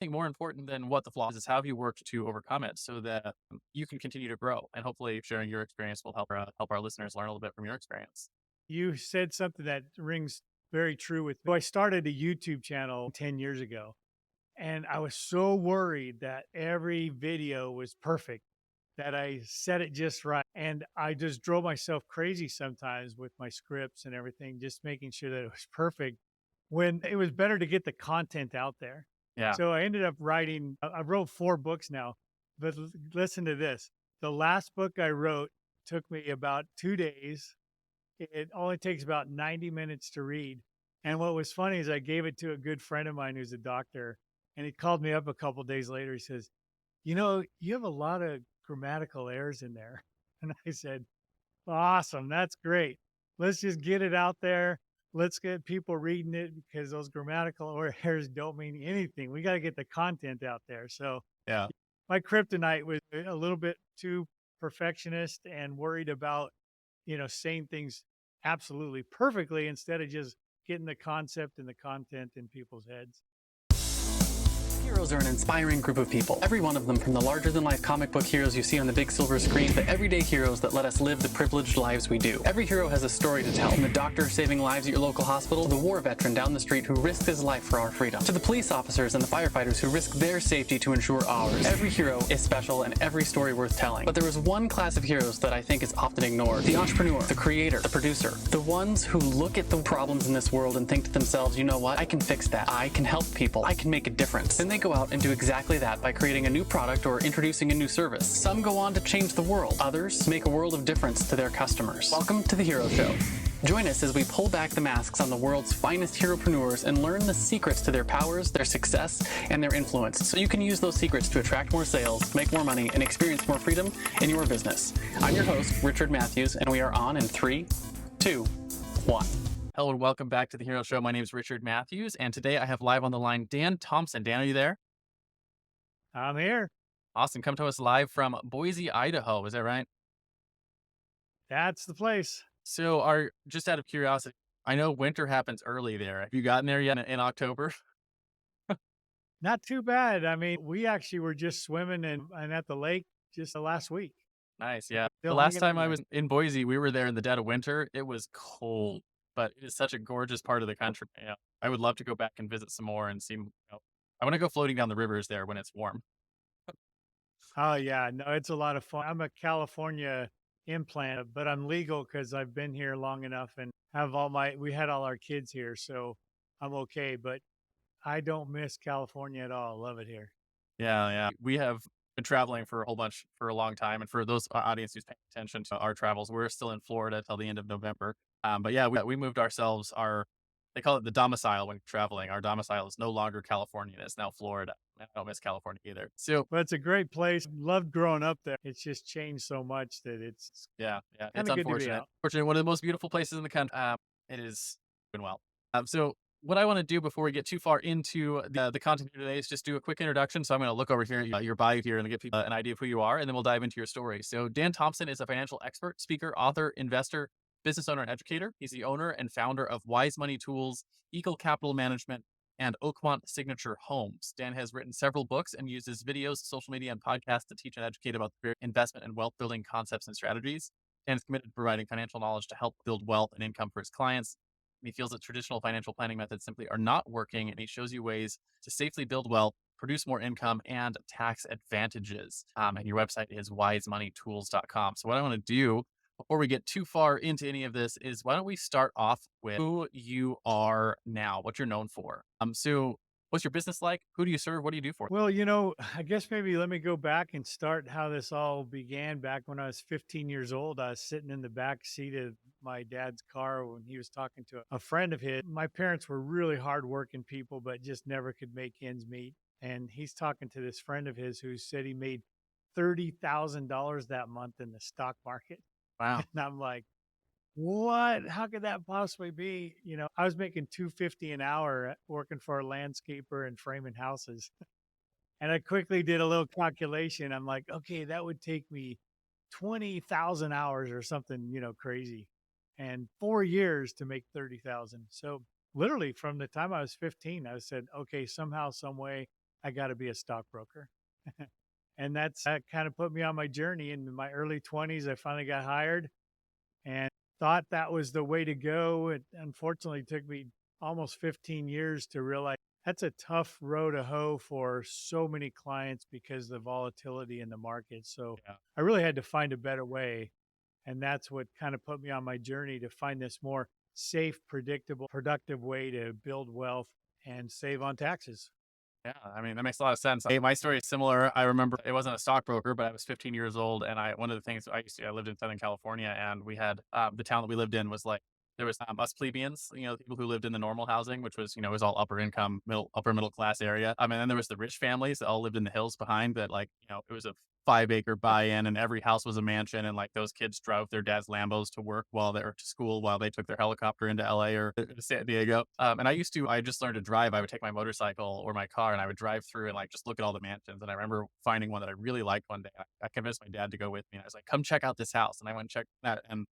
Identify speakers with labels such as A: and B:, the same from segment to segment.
A: think more important than what the flaw is how have you worked to overcome it so that you can continue to grow. And hopefully sharing your experience will help our listeners learn a little bit from your experience.
B: You said something that rings very true with me. So I started a YouTube channel 10 years ago, and I was so worried that every video was perfect, that I said it just right. And I just drove myself crazy sometimes with my scripts and everything, just making sure that it was perfect when it was better to get the content out there.
A: Yeah.
B: So I ended up writing, I wrote 4 books now, but listen to this. The last book I wrote took me about 2 days. It only takes about 90 minutes to read. And what was funny is I gave it to a good friend of mine who's a doctor, and he called me up a couple days later. He says, you have a lot of grammatical errors in there. And I said, awesome. That's great. Let's just get it out there. Let's get people reading it because those grammatical errors don't mean anything. We got to get the content out there. So
A: Yeah.
B: my kryptonite was a little bit too perfectionist and worried about, saying things absolutely perfectly instead of just getting the concept and the content in people's heads.
C: Heroes are an inspiring group of people. Every one of them, from the larger-than-life comic book heroes you see on the big silver screen, to everyday heroes that let us live the privileged lives we do. Every hero has a story to tell, from the doctor saving lives at your local hospital, to the war veteran down the street who risked his life for our freedom, to the police officers and the firefighters who risk their safety to ensure ours. Every hero is special and every story worth telling. But there is one class of heroes that I think is often ignored: the entrepreneur, the creator, the producer, the ones who look at the problems in this world and think to themselves, you know what, I can fix that. I can help people. I can make a difference. Then they go out and do exactly that by creating a new product or introducing a new service. Some go on to change the world. Others make a world of difference to their customers. Welcome to The Hero Show. Join us as we pull back the masks on the world's finest heropreneurs and learn the secrets to their powers, their success, and their influence, so you can use those secrets to attract more sales, make more money, and experience more freedom in your business. I'm your host, Richard Matthews, and we are on in 3, 2, 1.
A: Hello and welcome back to the Hero Show. My name is Richard Matthews, and today I have live on the line Dan Thompson. Dan, are you there?
B: I'm here.
A: Awesome. Come to us live from Boise, Idaho. Is that right?
B: That's the place.
A: So, just out of curiosity, I know winter happens early there. Have you gotten there yet in October?
B: Not too bad. I mean, we actually were just swimming and at the lake just the last week.
A: Nice. Yeah. The
B: Still
A: last
B: hanging
A: time
B: in
A: I
B: there.
A: was in Boise, we were there in the dead of winter. It was cold, but it is such a gorgeous part of the country. Yeah. I would love to go back and visit some more and see. I want to go floating down the rivers there when it's warm.
B: Oh yeah, no, it's a lot of fun. I'm a California implant, but I'm legal because I've been here long enough and we had all our kids here, so I'm okay. But I don't miss California at all. I love it here.
A: Yeah, yeah. We have been traveling for a long time. And for those audience who's paying attention to our travels, we're still in Florida till the end of November. But yeah, we moved ourselves. They call it the domicile when traveling. Our domicile is no longer California; it's now Florida. I don't miss California either. So
B: But it's a great place. Loved growing up there. It's just changed so much that it's
A: yeah, yeah,
B: kind
A: it's
B: of good to be
A: unfortunate.
B: out.
A: Fortunately, one of the most beautiful places in the country. It is doing well. So what I want to do before we get too far into the content here today is just do a quick introduction. So I'm going to look over here, your bio here, and give people an idea of who you are, and then we'll dive into your story. So Dan Thompson is a financial expert, speaker, author, investor, business owner, and educator. He's the owner and founder of Wise Money Tools, Eagle Capital Management, and Oakmont Signature Homes. Dan has written several books and uses videos, social media, and podcasts to teach and educate about the investment and wealth building concepts and strategies. Dan is committed to providing financial knowledge to help build wealth and income for his clients. He feels that traditional financial planning methods simply are not working, and he shows you ways to safely build wealth, produce more income, and tax advantages. And your website is wisemoneytools.com. So what I want to do before we get too far into any of this is why don't we start off with who you are now, what you're known for. So what's your business like? Who do you serve? What do you do for them?
B: Well, I guess maybe let me go back and start how this all began back when I was 15 years old. I was sitting in the back seat of my dad's car when he was talking to a friend of his. My parents were really hardworking people, but just never could make ends meet. And he's talking to this friend of his who said he made $30,000 that month in the stock market.
A: Wow.
B: And I'm like, what? How could that possibly be? I was making 250 an hour working for a landscaper and framing houses. And I quickly did a little calculation. I'm like, okay, that would take me 20,000 hours or something, crazy, and 4 years to make 30,000. So literally from the time I was 15, I said, okay, somehow, some way, I got to be a stockbroker. And that kind of put me on my journey. In my early 20s, I finally got hired and thought that was the way to go. It unfortunately took me almost 15 years to realize that's a tough row to hoe for so many clients because of the volatility in the market. So
A: Yeah.
B: I really had to find a better way. And that's what kind of put me on my journey to find this more safe, predictable, productive way to build wealth and save on taxes.
A: Yeah, I mean, that makes a lot of sense. Hey, my story is similar. I remember it wasn't a stockbroker, but I was 15 years old, and one of the things I lived in Southern California, and we had the town that we lived in was like there was us plebeians, people who lived in the normal housing, which was was all upper income, upper middle class area. And then there was the rich families that all lived in the hills behind. That it was a 5 acre buy-in, and every house was a mansion, and like those kids drove their dad's Lambos to work while they were to school while they took their helicopter into LA or to San Diego. And I just learned to drive. I would take my motorcycle or my car and I would drive through and like just look at all the mansions. And I remember finding one that I really liked one day. I convinced my dad to go with me, and I was like, "Come check out this house." And I went and checked that, and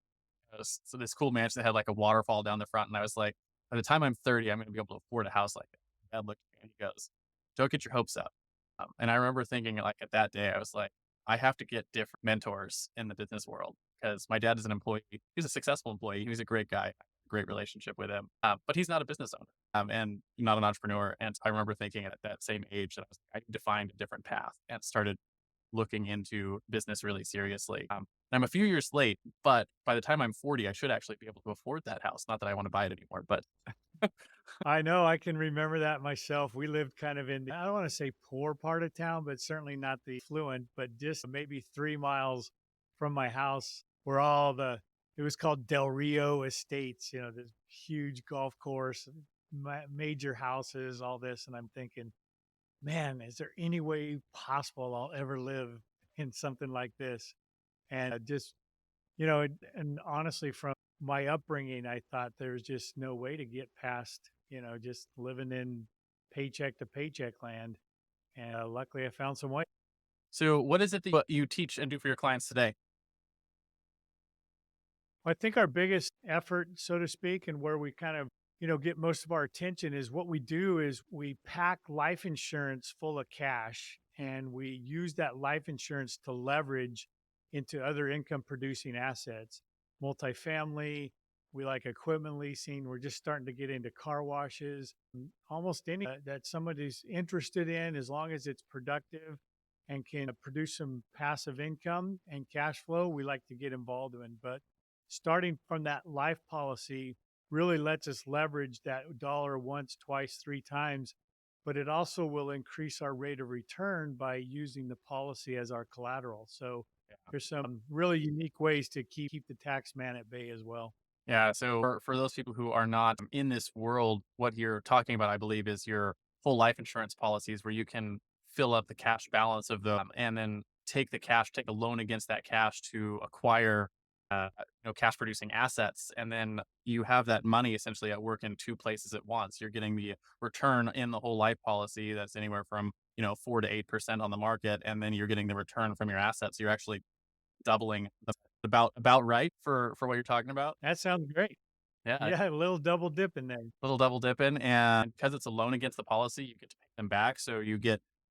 A: it was so this cool mansion that had like a waterfall down the front. And I was like, by the time I'm 30, I'm going to be able to afford a house like that. Dad looked at me and he goes, "Don't get your hopes up." And I remember thinking like at that day, I was like, I have to get different mentors in the business world because my dad is an employee. He's a successful employee. He's a great guy, great relationship with him. But he's not a business owner and not an entrepreneur. And I remember thinking at that same age that I need to find a different path and started looking into business really seriously. I'm a few years late, but by the time I'm 40, I should actually be able to afford that house. Not that I want to buy it anymore, but
B: I know I can remember that myself. We lived kind of in I don't want to say poor part of town, but certainly not the affluent, but just maybe 3 miles from my house were it was called Del Rio Estates, this huge golf course, major houses, all this. And I'm thinking, man, is there any way possible I'll ever live in something like this? And just and honestly, from my upbringing, I thought there was just no way to get past, just living in paycheck to paycheck land. And luckily, I found some way.
A: so what is it that you teach and do for your clients today?
B: I think our biggest effort, so to speak, and where we kind of, get most of our attention is what we do is we pack life insurance full of cash and we use that life insurance to leverage into other income producing assets, multifamily. We like equipment leasing. We're just starting to get into car washes, almost any that somebody's interested in, as long as it's productive and can produce some passive income and cash flow, we like to get involved in. But starting from that life policy really lets us leverage that dollar once, twice, three times, but it also will increase our rate of return by using the policy as our collateral. So there's some really unique ways to keep the tax man at bay as well.
A: Yeah. So for those people who are not in this world, what you're talking about, I believe, is your whole life insurance policies where you can fill up the cash balance of them and then take a loan against that cash to acquire, cash producing assets. And then you have that money essentially at work in two places at once. You're getting the return in the whole life policy that's anywhere from, 4 to 8% on the market. And then you're getting the return from your assets. You're actually doubling about right for what you're talking about.
B: That sounds great.
A: Yeah,
B: Yeah, a little double dip in there.
A: little double dipping, and because it's a loan against the policy, you get to pay them back. So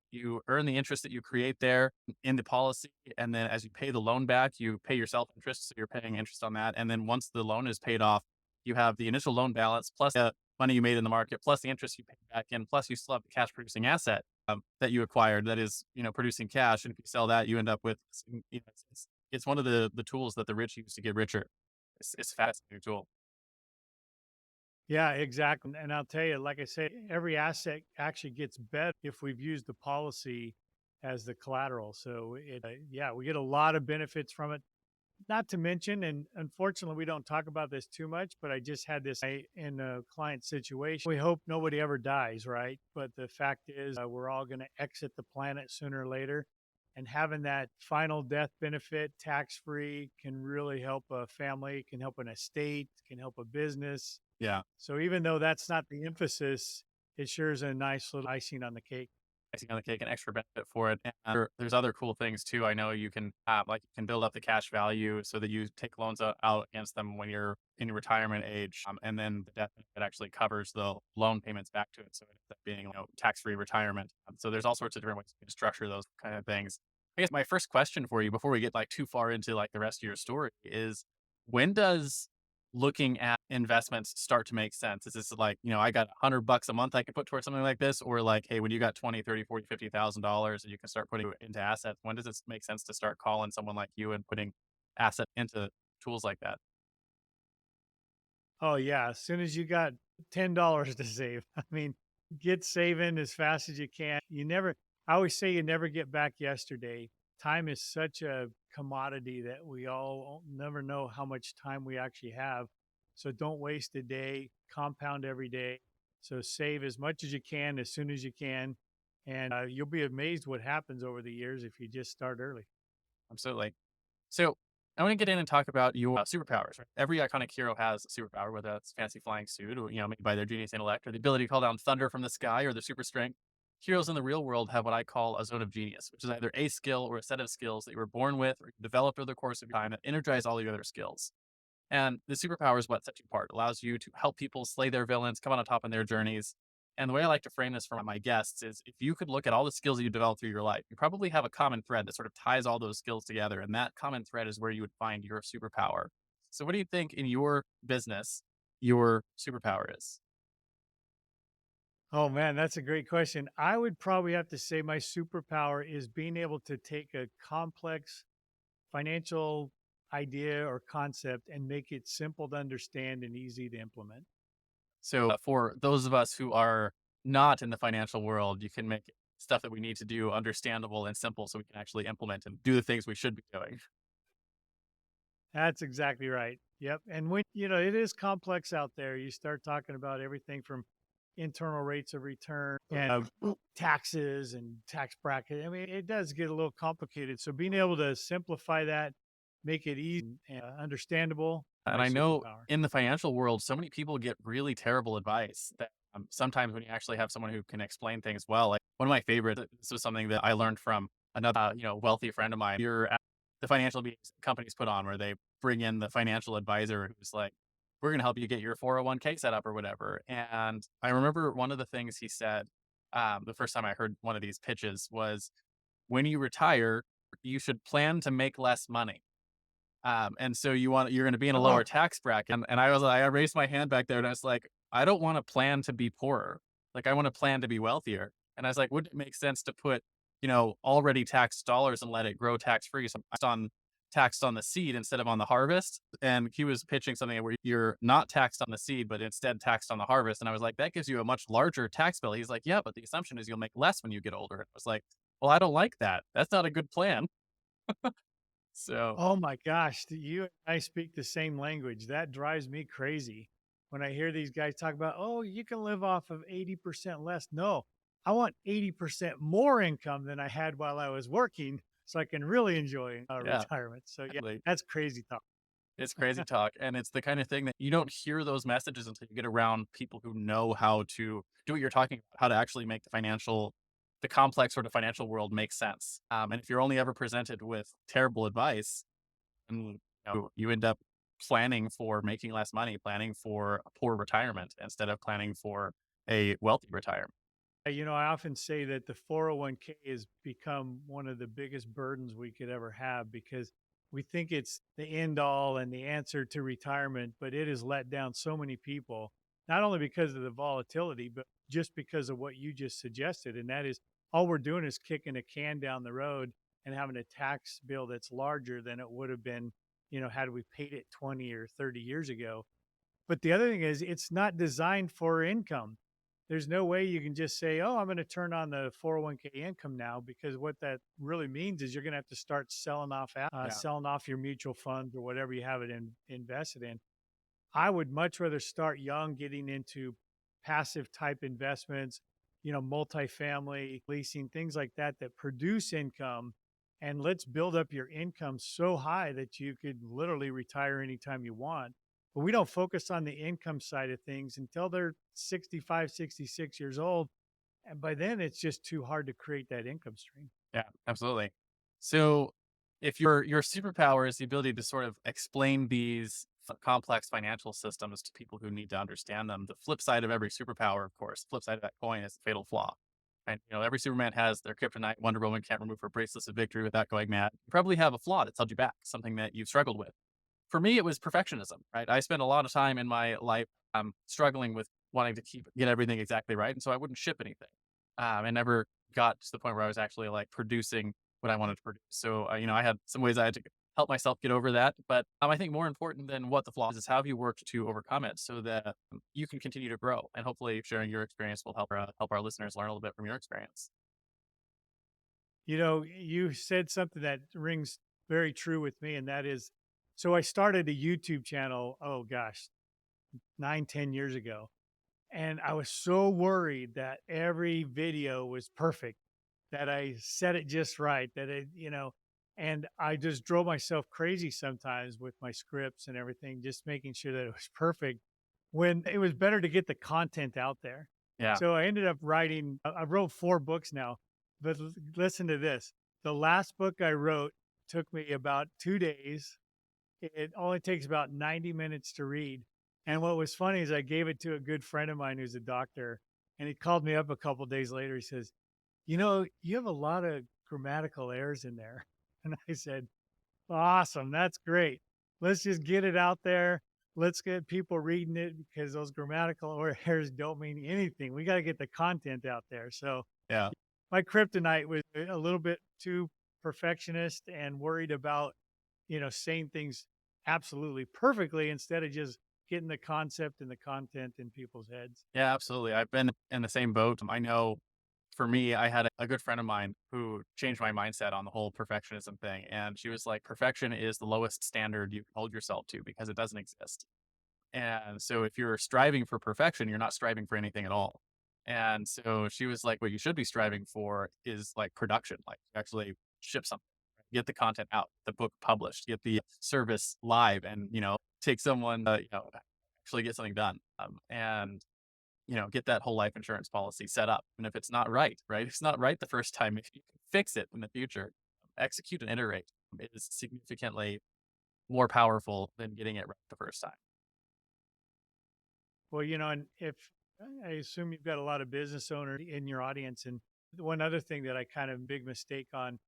A: you earn the interest that you create there in the policy, and then as you pay the loan back, you pay yourself interest. So you're paying interest on that, and then once the loan is paid off, you have the initial loan balance plus the money you made in the market, plus the interest you paid back in, plus you still have the cash producing asset that you acquired that is producing cash. And if you sell that, you end up with it's one of the tools that the rich use to get richer. It's a fascinating tool.
B: Yeah, exactly. And I'll tell you, like I said, every asset actually gets better if we've used the policy as the collateral. So yeah, we get a lot of benefits from it. Not to mention, and unfortunately, we don't talk about this too much, but I just had this in a client situation. We hope nobody ever dies, right? But the fact is, we're all going to exit the planet sooner or later. And having that final death benefit tax free can really help a family, can help an estate, can help a business.
A: Yeah.
B: So even though that's not the emphasis, it sure is a nice little icing on the cake.
A: icing on the cake, an extra benefit for it. And there's other cool things too. I know you can like you can build up the cash value so that you take loans out against them when you're in your retirement age, and then the death benefit actually covers the loan payments back to it, so it ends up being tax-free retirement. So there's all sorts of different ways you can structure those kind of things. I guess my first question for you before we get like too far into like the rest of your story is, when does looking at investments start to make sense? Is this like, I got $100 a month I can put towards something like this? Or like, hey, when you got 20, 30, 40, $50,000 and you can start putting it into assets, when does it make sense to start calling someone like you and putting asset into tools like that?
B: Oh yeah, as soon as you got $10 to save, I mean, get saving as fast as you can. I always say you never get back yesterday. Time is such a commodity that we all never know how much time we actually have. So don't waste a day, compound every day. So save as much as you can as soon as you can. And you'll be amazed what happens over the years if you just start early.
A: Absolutely. So I want to get in and talk about your superpowers. Right? Every iconic hero has a superpower, whether that's fancy flying suit, or maybe by their genius intellect, or the ability to call down thunder from the sky, or their super strength. Heroes in the real world have what I call a zone of genius, which is either a skill or a set of skills that you were born with or developed over the course of your time that energize all your other skills. And the superpower is what sets you apart. It allows you to help people slay their villains, come on top in their journeys. And the way I like to frame this for my guests is, if you could look at all the skills that you developed through your life, you probably have a common thread that sort of ties all those skills together. And that common thread is where you would find your superpower. So what do you think in your business your superpower is?
B: Oh man, that's a great question. I would probably have to say my superpower is being able to take a complex financial idea or concept and make it simple to understand and easy to implement.
A: So for those of us who are not in the financial world, you can make stuff that we need to do understandable and simple so we can actually implement and do the things we should be doing.
B: That's exactly right. Yep. And when, it is complex out there, you start talking about everything from internal rates of return and taxes and tax bracket. I mean, it does get a little complicated. So being able to simplify that, make it easy and understandable, my
A: And I know
B: superpower.
A: in the financial world, so many people get really terrible advice that sometimes when you actually have someone who can explain things well, like one of my favorites, this was something that I learned from another, wealthy friend of mine. You're at the financial meetings companies put on where they bring in the financial advisor who's like, we're going to help you get your 401k set up or whatever. And I remember one of the things he said, the first time I heard one of these pitches was, when you retire, you should plan to make less money. And so you're going to be in a
B: Oh,
A: lower tax bracket. And I raised my hand back there and I was like, I don't want to plan to be poorer. Like, I want to plan to be wealthier. And I was like, wouldn't it make sense to put, already taxed dollars and let it grow tax free? So taxed on the seed instead of on the harvest. And he was pitching something where you're not taxed on the seed, but instead taxed on the harvest. And I was like, that gives you a much larger tax bill. He's like, yeah, but the assumption is you'll make less when you get older. And I was like, well, I don't like that. That's not a good plan. So
B: oh my gosh, you and I speak the same language. That drives me crazy when I hear these guys talk about, oh, you can live off of 80% less. No, I want 80% more income than I had while I was working so I can really enjoy
A: yeah.
B: retirement. So, yeah,
A: Exactly.
B: that's crazy talk.
A: It's crazy talk, and it's the kind of thing that you don't hear those messages until you get around people who know how to do what you're talking about, how to actually make the complex sort of financial world make sense. And if you're only ever presented with terrible advice, and you end up planning for making less money, planning for a poor retirement instead of planning for a wealthy retirement.
B: I often say that the 401k has become one of the biggest burdens we could ever have because we think it's the end all and the answer to retirement, but it has let down so many people, not only because of the volatility, but just because of what you just suggested. And that is all we're doing is kicking a can down the road and having a tax bill that's larger than it would have been, had we paid it 20 or 30 years ago. But the other thing is it's not designed for income. There's no way you can just say, "Oh, I'm going to turn on the 401k income now," because what that really means is you're going to have to start
A: Yeah.
B: selling off your mutual funds or whatever you have it invested in. I would much rather start young, getting into passive type investments, multifamily leasing, things like that that produce income. And let's build up your income so high that you could literally retire anytime you want. But we don't focus on the income side of things until they're 65, 66 years old. And by then it's just too hard to create that income stream.
A: Yeah, absolutely. So if your superpower is the ability to sort of explain these complex financial systems to people who need to understand them, the flip side of every superpower, of course, flip side of that coin is the fatal flaw. And every Superman has their kryptonite. Wonder Woman can't remove her bracelets of victory without going mad. You probably have a flaw that's held you back, something that you've struggled with. For me, it was perfectionism, right? I spent a lot of time in my life struggling with wanting to get everything exactly right. And so I wouldn't ship anything. And never got to the point where I was actually like producing what I wanted to produce. So, I had some ways I had to help myself get over that. But I think more important than what the flaw is how have you worked to overcome it so that you can continue to grow. And hopefully sharing your experience will help our listeners learn a little bit from your experience.
B: You said something that rings very true with me, and that is, so I started a YouTube channel, oh gosh, 9, 10 years ago. And I was so worried that every video was perfect, that I said it just right, and I just drove myself crazy sometimes with my scripts and everything, just making sure that it was perfect when it was better to get the content out there.
A: Yeah.
B: So I ended up writing, I wrote 4 books now, but listen to this. The last book I wrote took me about 2 days. It only takes about 90 minutes to read. And what was funny is I gave it to a good friend of mine who's a doctor, and he called me up a couple days later. He says, you have a lot of grammatical errors in there. And I said, awesome. That's great. Let's just get it out there. Let's get people reading it because those grammatical errors don't mean anything. We got to get the content out there. So
A: Yeah.
B: my kryptonite was a little bit too perfectionist and worried about, saying things absolutely perfectly instead of just getting the concept and the content in people's heads.
A: Yeah, absolutely. I've been in the same boat. I know for me, I had a good friend of mine who changed my mindset on the whole perfectionism thing. And she was like, perfection is the lowest standard you can hold yourself to because it doesn't exist. And so if you're striving for perfection, you're not striving for anything at all. And so she was like, what you should be striving for is like production, like actually ship something, get the content out, the book published, get the service live and, take someone, actually get something done. And get that whole life insurance policy set up. And if it's not right, right? It's not right the first time. If you can fix it in the future, execute and iterate is significantly more powerful than getting it right the first time.
B: Well, and if I assume you've got a lot of business owners in your audience, and one other thing that I kind of big mistake on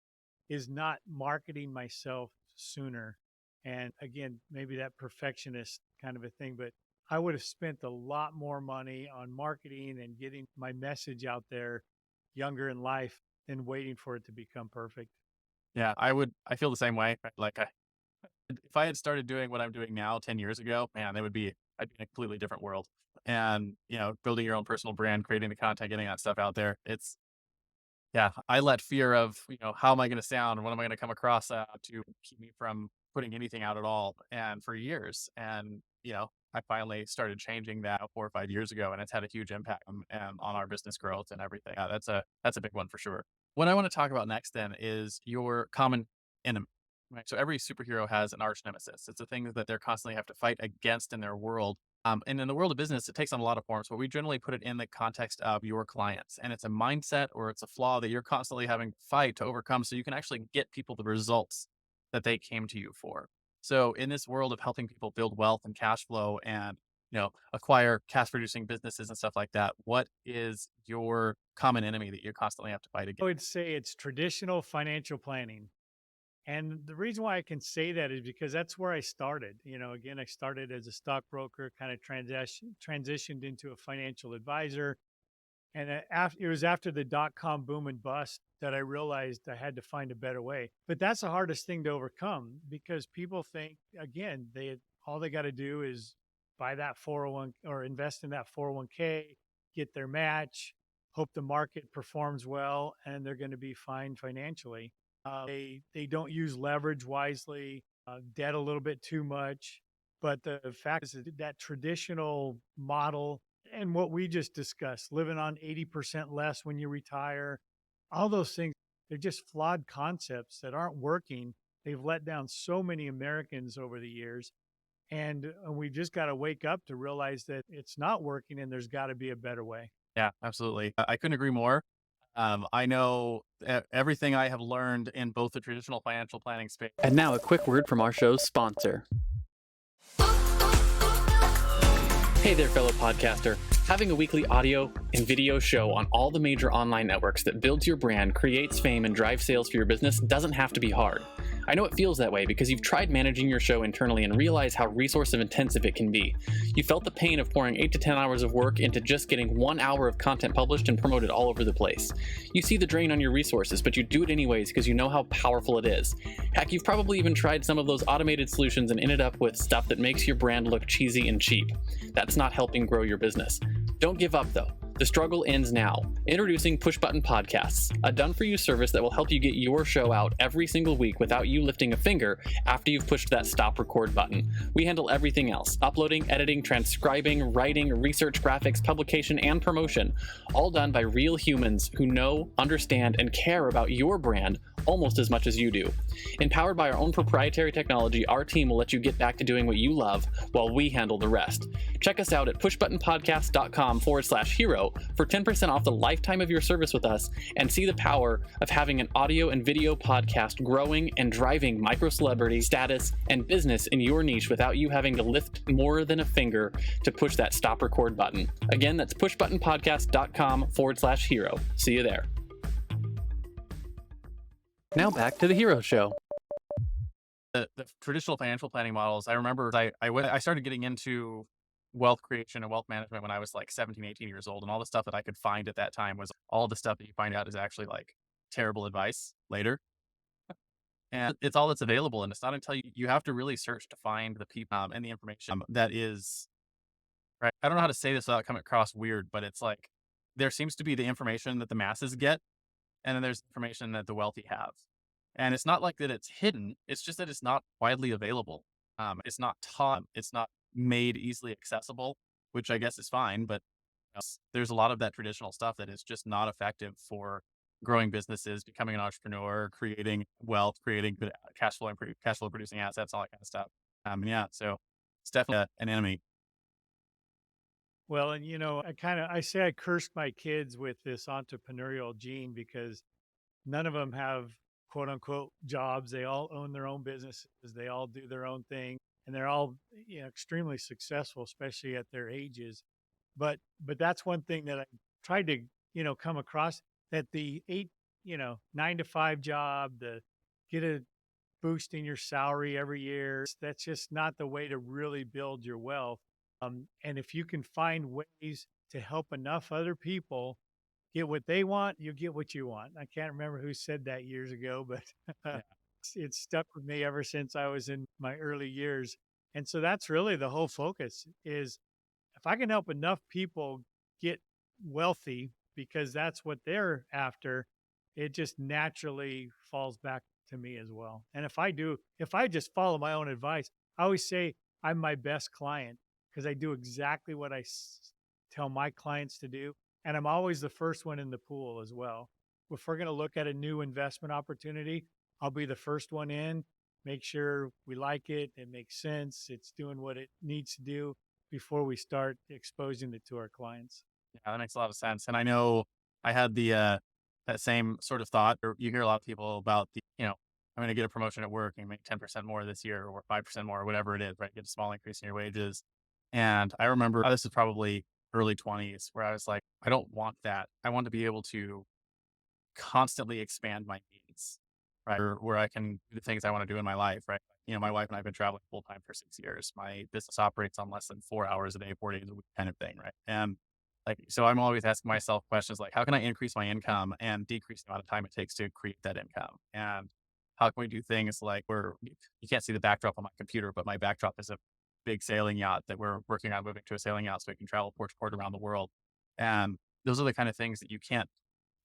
B: is not marketing myself sooner. And again, maybe that perfectionist kind of a thing, but I would have spent a lot more money on marketing and getting my message out there younger in life than waiting for it to become perfect.
A: Yeah, I feel the same way. Right? Like if I had started doing what I'm doing now 10 years ago, man, I'd be in a completely different world. And, building your own personal brand, creating the content, getting that stuff out there. Yeah, I let fear of, how am I going to sound and what am I going to come across to keep me from putting anything out at all. And for years, and, I finally started changing that 4 or 5 years ago, and it's had a huge impact on our business growth and everything. That's a big one for sure. What I want to talk about next then is your common enemy. Right. So every superhero has an arch nemesis. It's a thing that they're constantly have to fight against in their world. And in the world of business, it takes on a lot of forms, but we generally put it in the context of your clients. And it's a mindset or it's a flaw that you're constantly having to fight to overcome so you can actually get people the results that they came to you for. So in this world of helping people build wealth and cash flow and, acquire cash producing businesses and stuff like that, what is your common enemy that you constantly have to fight
B: I
A: against?
B: would say it's traditional financial planning. And the reason why I can say that is because that's where I started. Again, I started as a stockbroker, kind of transitioned into a financial advisor. And it was after the dot-com boom and bust that I realized I had to find a better way. But that's the hardest thing to overcome because people think, again, all they got to do is buy that 401 or invest in that 401k, get their match, hope the market performs well, and they're going to be fine financially. They don't use leverage wisely, debt a little bit too much. But the fact is that traditional model and what we just discussed, living on 80% less when you retire, all those things, they're just flawed concepts that aren't working. They've let down so many Americans over the years. And we've just got to wake up to realize that it's not working and there's got to be a better way.
A: Yeah, absolutely. I couldn't agree more. I know everything I have learned in both the traditional financial planning space.
C: And now a quick word from our show's sponsor. Hey there, fellow podcaster. Having a weekly audio and video show on all the major online networks that builds your brand, creates fame, and drives sales for your business doesn't have to be hard. I know it feels that way because you've tried managing your show internally and realize how resource intensive it can be. You felt the pain of pouring 8 to 10 hours of work into just getting 1 hour of content published and promoted all over the place. You see the drain on your resources, but you do it anyways because you know how powerful it is. Heck, you've probably even tried some of those automated solutions and ended up with stuff that makes your brand look cheesy and cheap. That's not helping grow your business. Don't give up though. The struggle ends now. Introducing Push Button Podcasts, a done-for-you service that will help you get your show out every single week without you lifting a finger after you've pushed that stop record button. We handle everything else: uploading, editing, transcribing, writing, research, graphics, publication, and promotion, all done by real humans who know, understand, and care about your brand almost as much as you do. Empowered by our own proprietary technology, our team will let you get back to doing what you love while we handle the rest. Check us out at pushbuttonpodcast.com/hero for 10% off the lifetime of your service with us, and see the power of having an audio and video podcast growing and driving micro celebrity status and business in your niche without you having to lift more than a finger to push that stop record button. Again, that's pushbuttonpodcast.com/hero. See you there. Now back to the Hero Show.
A: The traditional financial planning models, I remember I started getting into wealth creation and wealth management when I was like 17, 18 years old. And all the stuff that I could find at that time was all the stuff that you find out is actually like terrible advice later. And it's all that's available. And it's not until you have to really search to find the people and the information that is right. I don't know how to say this without coming across weird, but it's like there seems to be the information that the masses get, and then there's information that the wealthy have. And it's not like that it's hidden. It's just that it's not widely available. It's not taught. It's not made easily accessible, which I guess is fine. But there's a lot of that traditional stuff that is just not effective for growing businesses, becoming an entrepreneur, creating wealth, creating good cash flow producing assets, all that kind of stuff. Yeah, so it's definitely an enemy.
B: Well, and I say I cursed my kids with this entrepreneurial gene because none of them have quote unquote jobs. They all own their own businesses. They all do their own thing, and they're all extremely successful, especially at their ages. But that's one thing that I tried to come across, that the 9 to 5 job, the get a boost in your salary every year, that's just not the way to really build your wealth. And if you can find ways to help enough other people get what they want, you get what you want. I can't remember who said that years ago, but
A: Yeah.
B: it's stuck with me ever since I was in my early years. And so that's really the whole focus, is if I can help enough people get wealthy because that's what they're after, it just naturally falls back to me as well. And if I just follow my own advice, I always say I'm my best client because I do exactly what I tell my clients to do. And I'm always the first one in the pool as well. If we're going to look at a new investment opportunity, I'll be the first one in, make sure we like it, it makes sense, it's doing what it needs to do before we start exposing it to our clients.
A: Yeah, that makes a lot of sense. And I know I had that same sort of thought. Or you hear a lot of people about I'm going to get a promotion at work and make 10% more this year or 5% more, or whatever it is, right? Get a small increase in your wages. And I remember this is probably early 20s where I was like, I don't want that. I want to be able to constantly expand my needs, right? Or where I can do the things I want to do in my life, right? My wife and I have been traveling full time for 6 years. My business operates on less than 4 hours a day, 4 days a week kind of thing, right? And so I'm always asking myself questions like, how can I increase my income and decrease the amount of time it takes to create that income? And how can we do things like where you can't see the backdrop on my computer, but my backdrop is a big sailing yacht that we're working on moving to a sailing yacht so we can travel port to port around the world. And those are the kind of things that you can't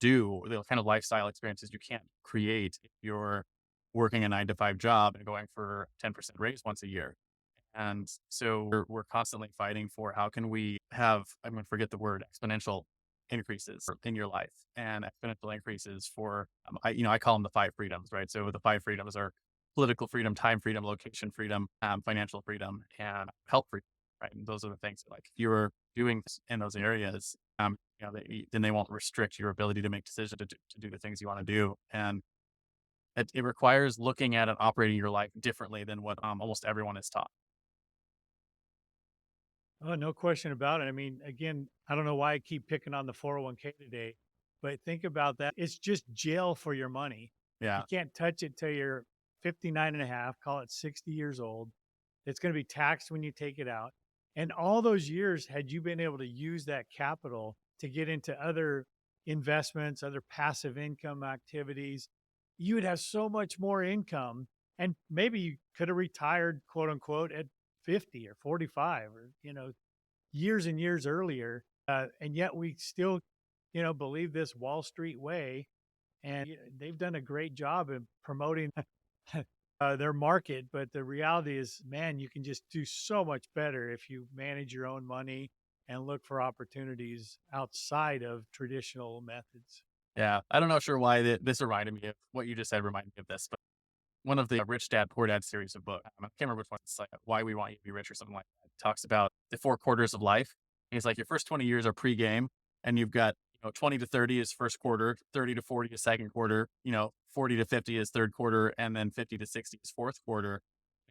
A: do, the kind of lifestyle experiences you can't create if you're working a 9 to 5 job and going for 10% raise once a year. And so we're constantly fighting for how can we have, I'm going to forget the word, exponential increases in your life, and exponential increases for, I call them the 5 freedoms, right? So the 5 freedoms are political freedom, time freedom, location freedom, financial freedom, and health freedom, right? And those are the things that, like, if you're doing this in those areas, then they won't restrict your ability to make decisions to do the things you want to do. And it requires looking at and operating your life differently than what almost everyone is taught.
B: Oh, no question about it. I mean, again, I don't know why I keep picking on the 401k today, but think about that. It's just jail for your money. You
A: Yeah.
B: can't touch it till you're 59 and a half, call it 60 years old. It's going to be taxed when you take it out. And all those years, had you been able to use that capital to get into other investments, other passive income activities, you would have so much more income. And maybe you could have retired, quote unquote, at 50 or 45 or, years and years earlier. And yet we still, believe this Wall Street way. And they've done a great job in promoting their market. But the reality is, man, you can just do so much better if you manage your own money and look for opportunities outside of traditional methods.
A: Yeah. I don't know sure why this reminded me of what you just said reminded me of this, but one of the Rich Dad Poor Dad series of books. I can't remember which one. It's like Why We Want You to Be Rich or something like that. It talks about the 4 quarters of life. And he's like, your first 20 years are pre-game, and you've got 20 to 30 is first quarter, 30 to 40 is second quarter, 40 to 50 is third quarter, and then 50 to 60 is fourth quarter.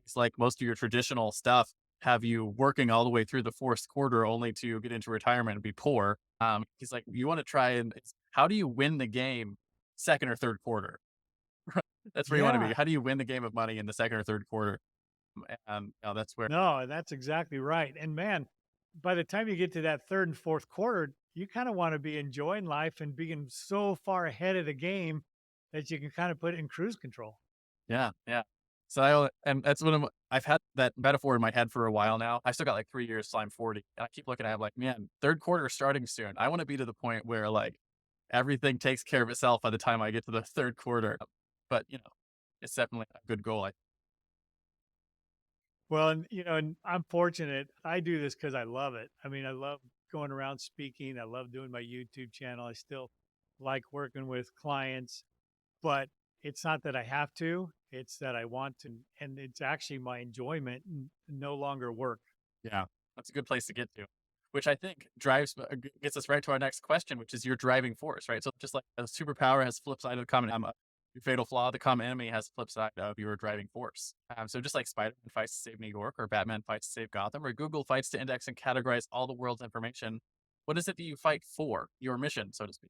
A: It's like most of your traditional stuff have you working all the way through the fourth quarter only to get into retirement and be poor. He's like, you want to try and how do you win the game second or third quarter? That's where you want to be.
B: Yeah.
A: How do you win the game of money in the second or third quarter? And that's where,
B: No, that's exactly right. And man, by the time you get to that third and fourth quarter, you kind of want to be enjoying life and being so far ahead of the game that you can kind of put it in cruise control.
A: yeah, yeah. So and that's what I've had that metaphor in my head for a while now. I still got like 3 years till I'm 40. And I keep looking at it like, man, third quarter is starting soon. I want to be to the point where like everything takes care of itself by the time I get to the third quarter. But, it's definitely a good goal.
B: Well, and I'm fortunate. I do this because I love it. I mean, I love going around speaking. I love doing my YouTube channel. I still like working with clients, but it's not that I have to. It's that I want to, and it's actually my enjoyment, no longer work.
A: Yeah, that's a good place to get to, which I think gets us right to our next question, which is your driving force, right? So just like a superpower has flip side of the common your fatal flaw, the common enemy has flip side of your driving force. So just like Spider-Man fights to save New York, or Batman fights to save Gotham, or Google fights to index and categorize all the world's information, what is it that you fight for? Your mission, so to speak.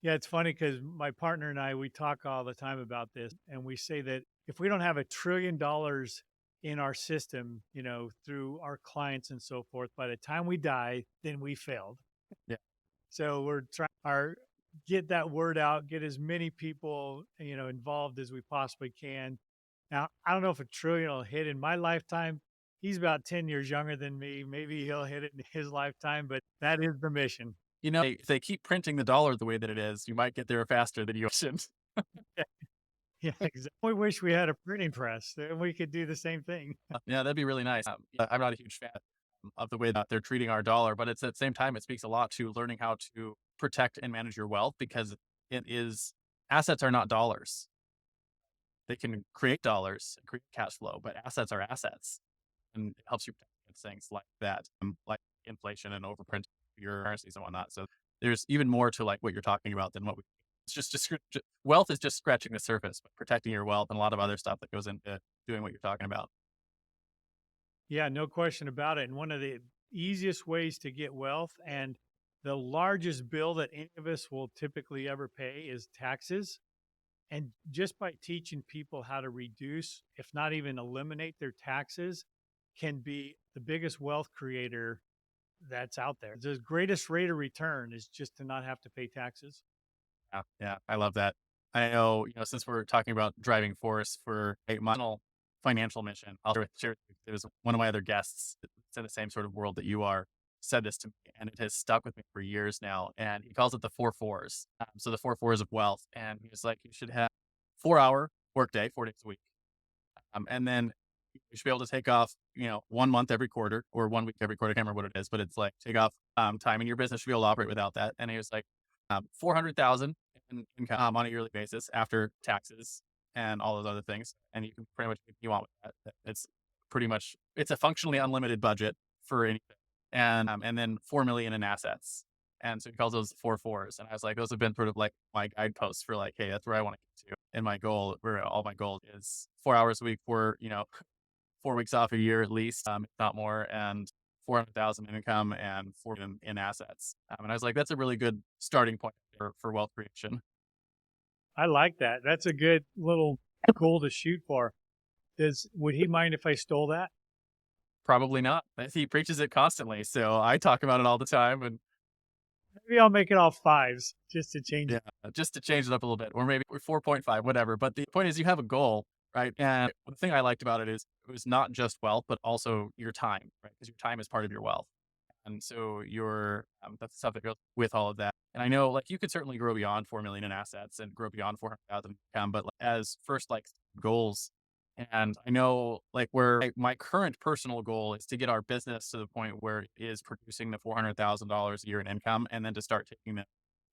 B: Yeah, it's funny because my partner and I, we talk all the time about this, and we say that if we don't have $1 trillion in our system, through our clients and so forth, by the time we die, then we failed.
A: Yeah.
B: So we're trying our get that word out, get as many people, involved as we possibly can. Now, I don't know if a trillion will hit in my lifetime. He's about 10 years younger than me. Maybe he'll hit it in his lifetime, but that is the mission.
A: If they keep printing the dollar the way that it is, you might get there faster than you should.
B: Yeah, exactly. We wish we had a printing press and we could do the same thing.
A: Yeah, that'd be really nice. I'm not a huge fan of the way that they're treating our dollar, but it's at the same time, it speaks a lot to learning how to protect and manage your wealth, because assets are not dollars. They can create dollars and create cash flow, but assets are assets, and it helps you protect against things like that, like inflation and overprinting your currencies and whatnot. So there's even more to like what you're talking about than it's just wealth is just scratching the surface, but protecting your wealth and a lot of other stuff that goes into doing what you're talking about.
B: Yeah, no question about it. And one of the easiest ways to get wealth and the largest bill that any of us will typically ever pay is taxes. And just by teaching people how to reduce, if not even eliminate their taxes, can be the biggest wealth creator that's out there. The greatest rate of return is just to not have to pay taxes.
A: Yeah, yeah, I love that. I know, since we're talking about driving force for a model financial mission, I'll share with you. There's one of my other guests that's in the same sort of world that you are said this to me, and it has stuck with me for years now. And he calls it the 4 4s. So the 4 4s of wealth. And he's like, you should have 4 hour workday, 4 days a week. And then you should be able to take off, 1 month every quarter or 1 week every quarter. I can't remember what it is, but it's like take off time in your business to be able to operate without that. And he was like, 400,000 in income on a yearly basis after taxes and all those other things. And you can pretty much do what you want with that. It's pretty much, it's a functionally unlimited budget for anything. and then 4 million in assets. And so he calls those the four fours. And I was like, those have been sort of like my guideposts for like, hey, that's where I want to get to. And my goal, where all my goals is 4 hours a week for, 4 weeks off a year at least, if not more, and 400,000 in income and 4 in assets. And I was like, that's a really good starting point for wealth creation.
B: I like that. That's a good little goal to shoot for. Would he mind if I stole that?
A: Probably not. He preaches it constantly. So I talk about it all the time. And
B: Maybe I'll make it all fives just to change
A: yeah,
B: it.
A: just to change it up a little bit, or maybe 4.5, whatever. But the point is, you have a goal, right? And the thing I liked about it is it was not just wealth, but also your time, right? Because your time is part of your wealth. And so that's the stuff that goes with all of that. And I know like you could certainly grow beyond 4 million in assets and grow beyond 400,000 income, but like, as first like goals, and I know like where my current personal goal is to get our business to the point where it is producing the $400,000 a year in income, and then to start taking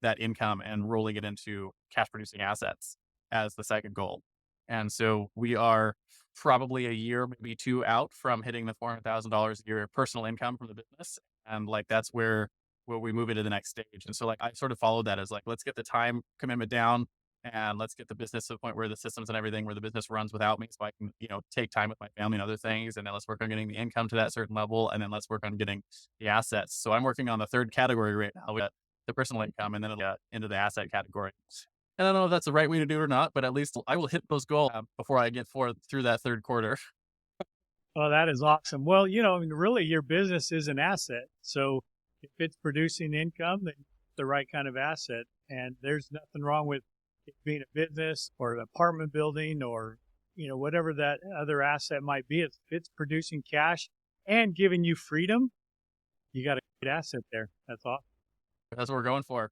A: that income and rolling it into cash producing assets as the second goal. And so we are probably a year, maybe two out from hitting the $400,000 a year personal income from the business. And like, that's where we move into the next stage. And so like, I sort of followed that as like, let's get the time commitment down and let's get the business to the point where the systems and everything, where the business runs without me. So I can, take time with my family and other things. And then let's work on getting the income to that certain level. And then let's work on getting the assets. So I'm working on the third category right now with the personal income, and then it'll get into the asset category. And I don't know if that's the right way to do it or not, but at least I will hit those goals before I get through that third quarter.
B: Oh, that is awesome. Well, I mean, really, your business is an asset. So if it's producing income, then it's the right kind of asset. And there's nothing wrong with it being a business or an apartment building or, whatever that other asset might be. If it's producing cash and giving you freedom, you got a good asset there. That's awesome.
A: That's what we're going for.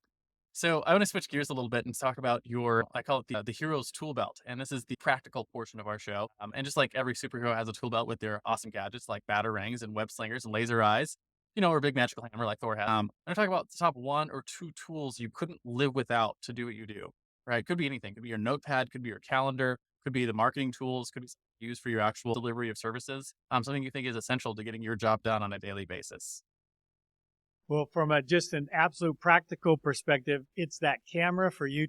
A: So I want to switch gears a little bit and talk about I call it the hero's tool belt. And this is the practical portion of our show. And just like every superhero has a tool belt with their awesome gadgets like batarangs and web slingers and laser eyes, or a big magical hammer like Thor has. I'm going to talk about the top 1 or 2 tools you couldn't live without to do what you do, right? Could be anything. Could be your notepad, could be your calendar, could be the marketing tools, could be something used for your actual delivery of services. Something you think is essential to getting your job done on a daily basis.
B: Well, from just an absolute practical perspective, it's that camera for you.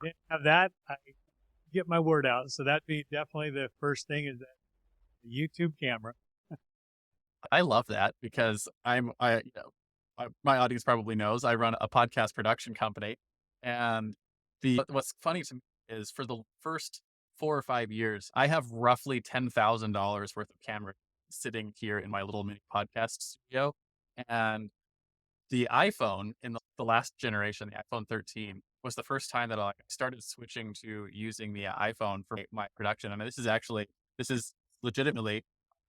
B: Didn't have that, I get my word out. So that'd be definitely the first thing, is that the YouTube camera.
A: I love that because my audience probably knows I run a podcast production company, and what's funny to me is for the first 4 or 5 years, I have roughly $10,000 worth of camera sitting here in my little mini podcast studio, and the iPhone in the last generation, the iPhone 13, was the first time that I started switching to using the iPhone for my production. I mean, this is legitimately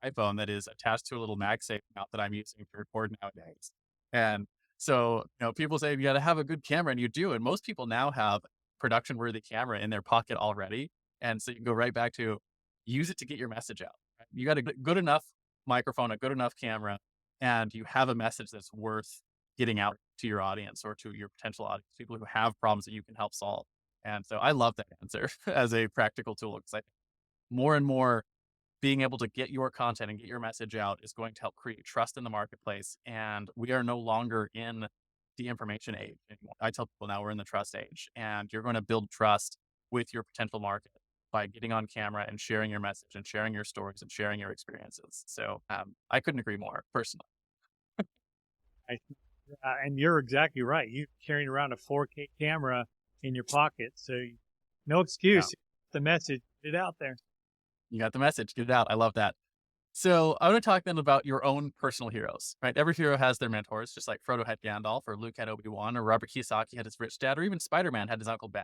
A: iPhone that is attached to a little MagSafe mount that I'm using to record nowadays. And so, people say you got to have a good camera, and you do. And most people now have production worthy camera in their pocket already. And so you can go right back to use it to get your message out. Right? You got a good enough microphone, a good enough camera, and you have a message that's worth getting out to your audience or to your potential audience, people who have problems that you can help solve. And so I love that answer as a practical tool, because I think more and more being able to get your content and get your message out is going to help create trust in the marketplace. And we are no longer in the information age anymore. I tell people now we're in the trust age, and you're going to build trust with your potential market by getting on camera and sharing your message and sharing your stories and sharing your experiences. So I couldn't agree more personally.
B: I, and you're exactly right. You're carrying around a 4K camera in your pocket. So no excuse.
A: Yeah.
B: The message, get it out there.
A: You got the message, get it out. I love that. So I want to talk then about your own personal heroes, right? Every hero has their mentors, just like Frodo had Gandalf, or Luke had Obi-Wan, or Robert Kiyosaki had his rich dad, or even Spider-Man had his Uncle Ben.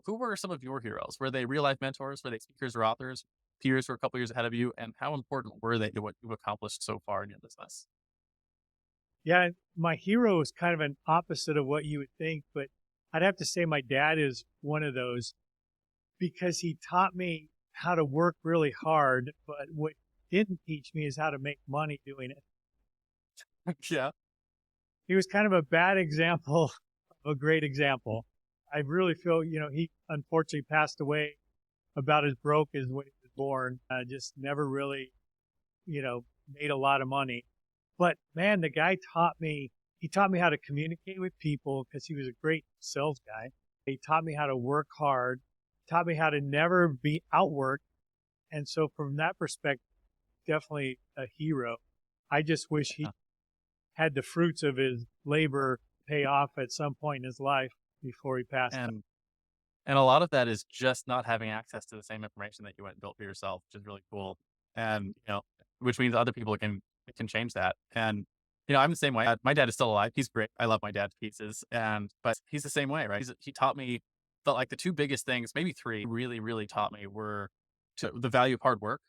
A: Who were some of your heroes? Were they real life mentors? Were they speakers or authors, peers who were a couple years ahead of you? And how important were they to what you've accomplished so far in your business?
B: Yeah, my hero is kind of an opposite of what you would think, but I'd have to say my dad is one of those, because he taught me how to work really hard, but what he didn't teach me is how to make money doing it.
A: Yeah.
B: He was kind of a bad example of a great example. I really feel, he unfortunately passed away about as broke as when he was born. Just never really, made a lot of money. But man, the guy he taught me how to communicate with people because he was a great sales guy. He taught me how to work hard, taught me how to never be outworked. And so from that perspective, definitely a hero. I just wish he
A: Yeah.
B: had the fruits of his labor pay off at some point in his life before he passed.
A: And And a lot of that is just not having access to the same information that you went and built for yourself, which is really cool. And, which means other people can change that. And, I'm the same way. My dad is still alive. He's great. I love my dad to pieces. But he's the same way, right? He taught me like the two biggest things, maybe three, really, really taught me were the value of hard work.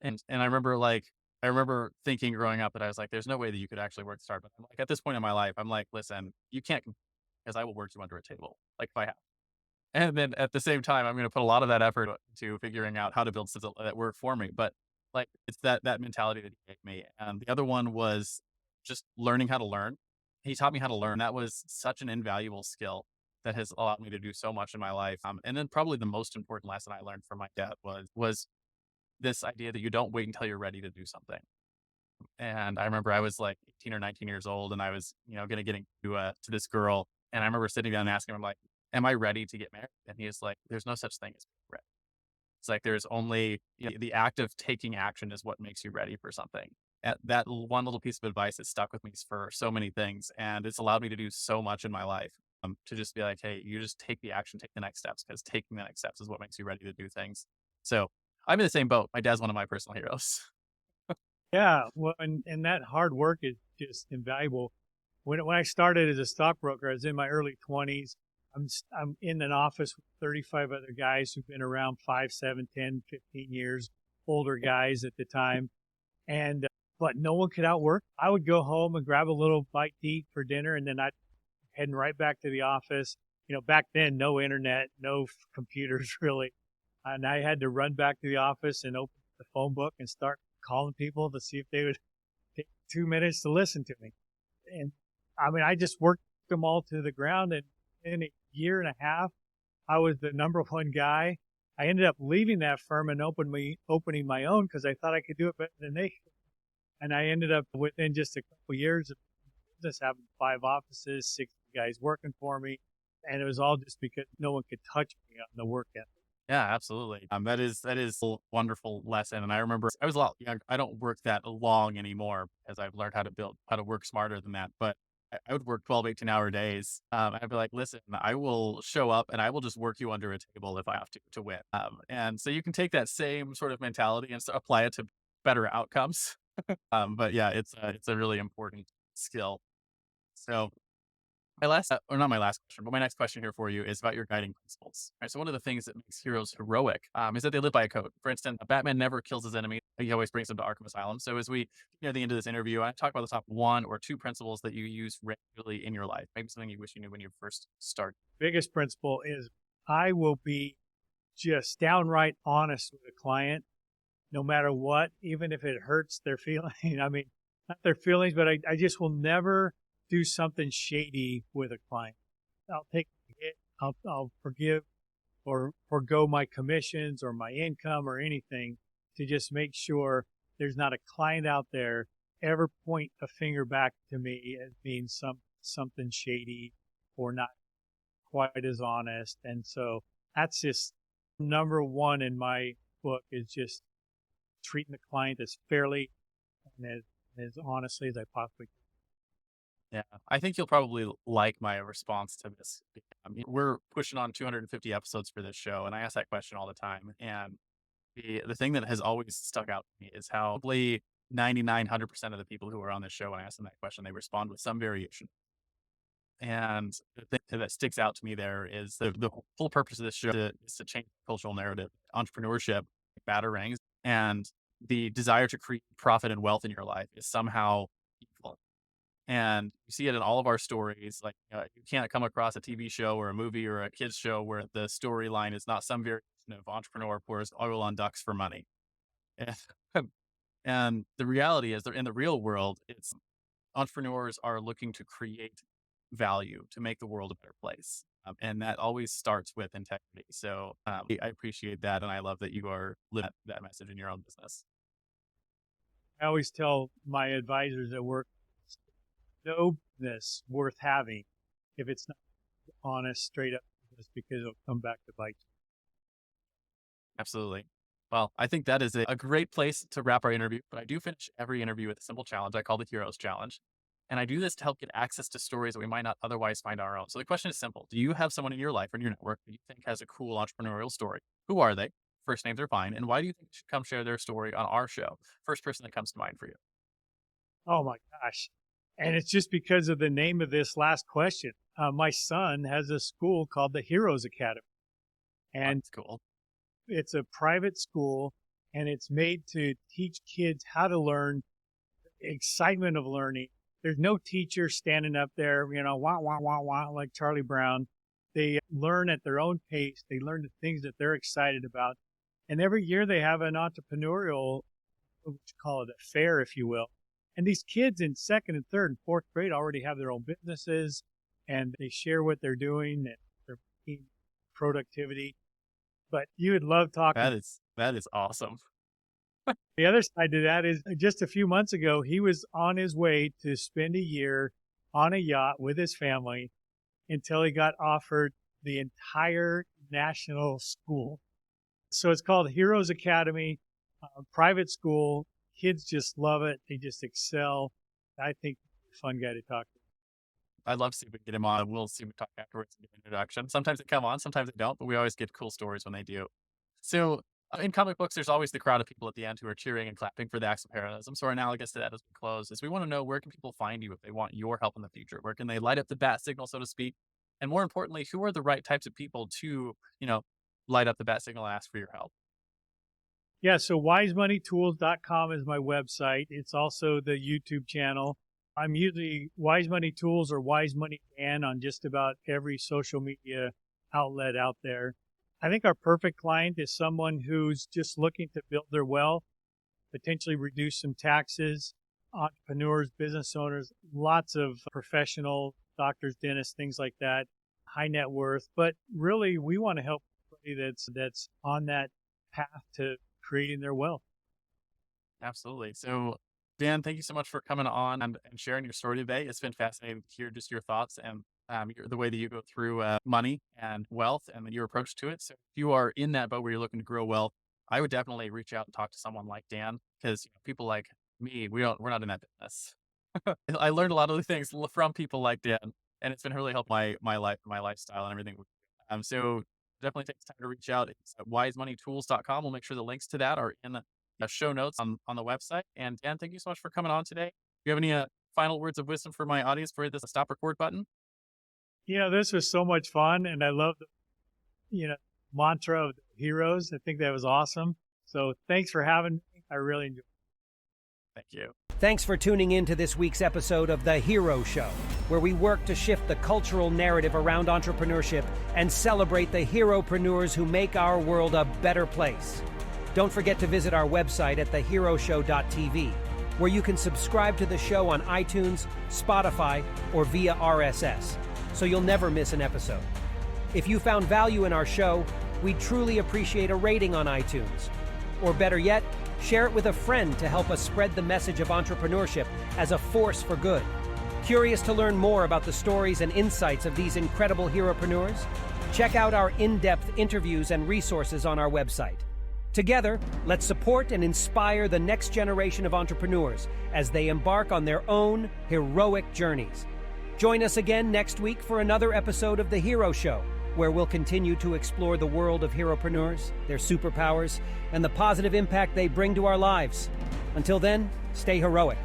A: And I remember thinking growing up that I was like, there's no way that you could actually work this hard. But I'm like, at this point in my life, I'm like, listen, you can't, because I will work you under a table. Like if I have. And then at the same time, I'm gonna put a lot of that effort into figuring out how to build systems that work for me. But like it's that mentality that he gave me. And the other one was just learning how to learn. He taught me how to learn. That was such an invaluable skill that has allowed me to do so much in my life. And then probably the most important lesson I learned from my dad was this idea that you don't wait until you're ready to do something. And I remember I was like 18 or 19 years old, and I was, gonna get to this girl, and I remember sitting down and asking him like, "Am I ready to get married?" And he was like, "There's no such thing as being ready. It's like there's only the act of taking action is what makes you ready for something." That one little piece of advice has stuck with me for so many things, and it's allowed me to do so much in my life. To just be like, "Hey, you just take the action, take the next steps, because taking the next steps is what makes you ready to do things." So I'm in the same boat. My dad's one of my personal heroes.
B: Yeah, well, and that hard work is just invaluable. When I started as a stockbroker, I was in my early 20s. I'm in an office with 35 other guys who've been around 5, 7, 10, 15 years, older guys at the time. And but no one could outwork. I would go home and grab a little bite to eat for dinner, and then I'd heading right back to the office. Back then, no internet, no computers really, and I had to run back to the office and open the phone book and start calling people to see if they would take 2 minutes to listen to me. And I mean, I just worked them all to the ground. And in a year and a half, I was the number one guy. I ended up leaving that firm and opening my own because I thought I could do it better than they could. And I ended up within just a couple of years of business having 5 offices, 60 guys working for me. And it was all just because no one could touch me on the work ethic.
A: Yeah, absolutely. That is a wonderful lesson. And I remember I was a lot young. I don't work that long anymore as I've learned how to work smarter than that. But I would work 12, 18-hour days. I'd be like, listen, I will show up and I will just work you under a table if I have to win. And so you can take that same sort of mentality and apply it to better outcomes. But yeah, it's a really important skill. So my last, or not my last question, but my next question here for you is about your guiding principles. Right. So one of the things that makes heroes heroic is that they live by a code. For instance, Batman never kills his enemy. He always brings them to Arkham Asylum. So as we near the end of this interview, I talk about the top 1 or 2 principles that you use regularly in your life. Maybe something you wish you knew when you first started.
B: Biggest principle is I will be just downright honest with a client no matter what, even if it hurts their feelings. I mean, not their feelings, but I just will never do something shady with a client. I'll take a hit. I'll forgive or forego my commissions or my income or anything to just make sure there's not a client out there ever point a finger back to me as being something shady or not quite as honest. And so that's just number one in my book is just treating the client as fairly and as honestly as I possibly can.
A: Yeah, I think you'll probably like my response to this. We're pushing on 250 episodes for this show, and I ask that question all the time. And the thing that has always stuck out to me is how probably 9900% of the people who are on this show, when I ask them that question, they respond with some variation. And the thing that sticks out to me there is the whole purpose of this show is to change the cultural narrative, entrepreneurship, batarangs, and the desire to create profit and wealth in your life is somehow equal. And you see it in all of our stories. Like, you can't come across a TV show or a movie or a kids show where the storyline is not some variation of entrepreneur pours oil on ducks for money. And, and the reality is that in the real world, it's entrepreneurs are looking to create value to make the world a better place. And that always starts with integrity. So I appreciate that. And I love that you are living that message in your own business.
B: I always tell my advisors at work, no business worth having if it's not honest, straight up business, because it'll come back to bite you.
A: Absolutely. Well, I think that is a great place to wrap our interview, but I do finish every interview with a simple challenge I call the Heroes Challenge. And I do this to help get access to stories that we might not otherwise find on our own. So the question is simple. Do you have someone in your life or in your network that you think has a cool entrepreneurial story? Who are they? First names are fine. And why do you think they should come share their story on our show? First person that comes to mind for you.
B: Oh my gosh. And it's just because of the name of this last question. My son has a school called the Heroes Academy. And
A: That's cool.
B: it's a private school, and it's made to teach kids how to learn, excitement of learning. There's no teacher standing up there, wah, wah, wah, wah, like Charlie Brown. They learn at their own pace. They learn the things that they're excited about. And every year they have an entrepreneurial, what you call it, a fair, if you will. And these kids in second and third and fourth grade already have their own businesses, and they share what they're doing and their productivity. But you would love talking.
A: That is awesome.
B: The other side to that is just a few months ago, he was on his way to spend a year on a yacht with his family until he got offered the entire national school. So it's called Heroes Academy, private school. Kids just love it. They just excel. I think he's a fun guy to talk to.
A: I'd love to see if we can get him on. We'll see if we talk afterwards and give an introduction. Sometimes they come on, sometimes they don't, but we always get cool stories when they do. So in comic books, there's always the crowd of people at the end who are cheering and clapping for the acts of heroism. So our analogous to that as we close is we want to know, where can people find you if they want your help in the future? Where can they light up the bat signal, so to speak? And more importantly, who are the right types of people to, light up the bat signal and ask for your help?
B: Yeah, so wisemoneytools.com is my website. It's also the YouTube channel. I'm usually Wise Money Tools or Wise Money Dan on just about every social media outlet out there. I think our perfect client is someone who's just looking to build their wealth, potentially reduce some taxes, entrepreneurs, business owners, lots of professional doctors, dentists, things like that, high net worth. But really, we want to help everybody that's on that path to creating their wealth.
A: Absolutely. So Dan, thank you so much for coming on and sharing your story today. It's been fascinating to hear just your thoughts and the way that you go through money and wealth and your approach to it. So if you are in that boat where you're looking to grow wealth, I would definitely reach out and talk to someone like Dan, because people like me, we're not in that business. I learned a lot of the things from people like Dan, and it's been really helped my life, my lifestyle, and everything. So definitely take the time to reach out. It's at wisemoneytools.com. We'll make sure the links to that are in the show notes on the website. And Dan, thank you so much for coming on today. Do you have any final words of wisdom for my audience before this stop record button?
B: This was so much fun, and I love the mantra of the heroes. I think that was awesome. So thanks for having me. I really enjoyed it.
A: Thank you.
D: Thanks for tuning in to this week's episode of The Hero Show, where we work to shift the cultural narrative around entrepreneurship and celebrate the heropreneurs who make our world a better place. Don't forget to visit our website at theheroshow.tv, where you can subscribe to the show on iTunes, Spotify, or via RSS, so you'll never miss an episode. If you found value in our show, we'd truly appreciate a rating on iTunes. Or better yet, share it with a friend to help us spread the message of entrepreneurship as a force for good. Curious to learn more about the stories and insights of these incredible heropreneurs? Check out our in-depth interviews and resources on our website. Together, let's support and inspire the next generation of entrepreneurs as they embark on their own heroic journeys. Join us again next week for another episode of The Hero Show, where we'll continue to explore the world of heropreneurs, their superpowers, and the positive impact they bring to our lives. Until then, stay heroic.